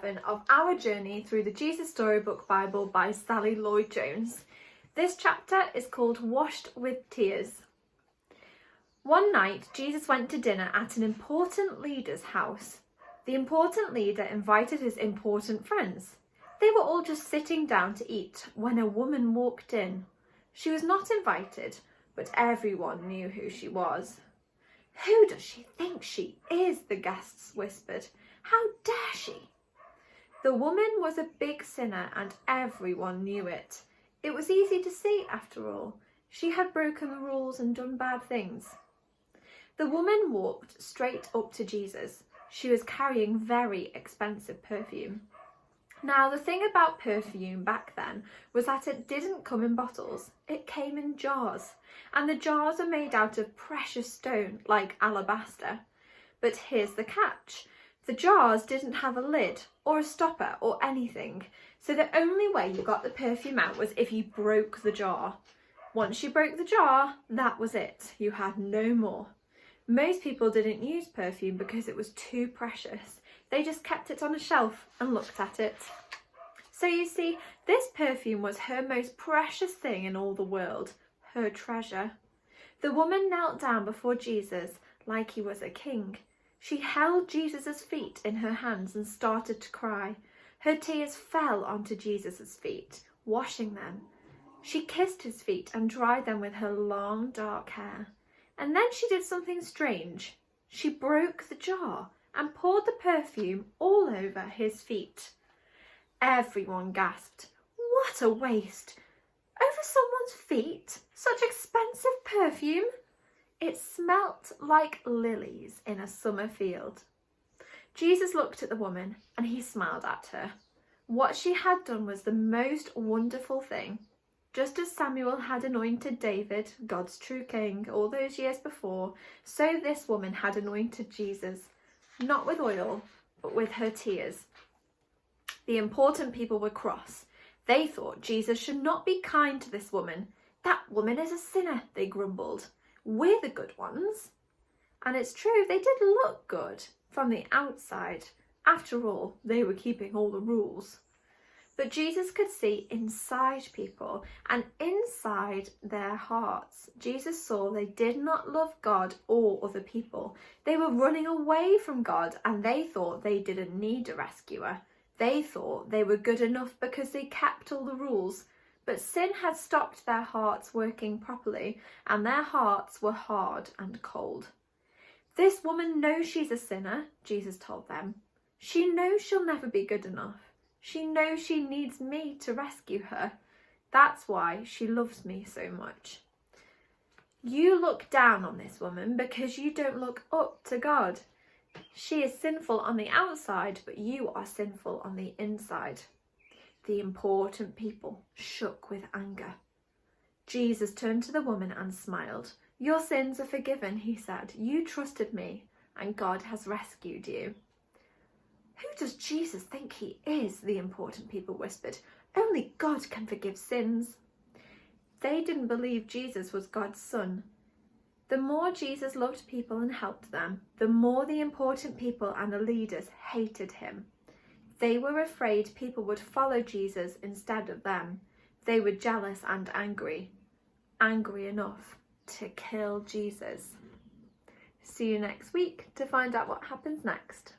7 of our journey through the Jesus Storybook Bible by Sally Lloyd-Jones. This chapter is called Washed with Tears. One night, Jesus went to dinner at an important leader's house. The important leader invited his important friends. They were all just sitting down to eat when a woman walked in. She was not invited, but everyone knew who she was. "Who does she think she is?" the guests whispered. "How dare she?" The woman was a big sinner and everyone knew it. It was easy to see, after all. She had broken the rules and done bad things. The woman walked straight up to Jesus. She was carrying very expensive perfume. Now, the thing about perfume back then was that it didn't come in bottles. It came in jars, and the jars are made out of precious stone like alabaster. But here's the catch. The jars didn't have a lid or a stopper or anything, so the only way you got the perfume out was if you broke the jar. Once you broke the jar, that was it. You had no more. Most people didn't use perfume because it was too precious. They just kept it on a shelf and looked at it. So you see, this perfume was her most precious thing in all the world, her treasure. The woman knelt down before Jesus like he was a king. She held Jesus' feet in her hands and started to cry. Her tears fell onto Jesus' feet, washing them. She kissed his feet and dried them with her long dark hair. And then she did something strange. She broke the jar and poured the perfume all over his feet. Everyone gasped. What a waste! Over someone's feet? Such expensive perfume! It smelt like lilies in a summer field. Jesus looked at the woman and he smiled at her. What she had done was the most wonderful thing. Just as Samuel had anointed David, God's true king, all those years before, so this woman had anointed Jesus, not with oil, but with her tears. The important people were cross. They thought Jesus should not be kind to this woman. That woman is a sinner, they grumbled. We're the good ones. And it's true, they did look good from the outside. After all, they were keeping all the rules. But Jesus could see inside people and inside their hearts. Jesus saw they did not love God or other people. They were running away from God and they thought they didn't need a rescuer. They thought they were good enough because they kept all the rules. But sin had stopped their hearts working properly and their hearts were hard and cold. This woman knows she's a sinner, Jesus told them. She knows she'll never be good enough. She knows she needs me to rescue her. That's why she loves me so much. You look down on this woman because you don't look up to God. She is sinful on the outside, but you are sinful on the inside. The important people shook with anger. Jesus turned to the woman and smiled. Your sins are forgiven, he said. You trusted me, and God has rescued you. Who does Jesus think he is? The important people whispered. Only God can forgive sins. They didn't believe Jesus was God's son. The more Jesus loved people and helped them, the more the important people and the leaders hated him. They were afraid people would follow Jesus instead of them. They were jealous and angry enough to kill Jesus. See you next week to find out what happens next.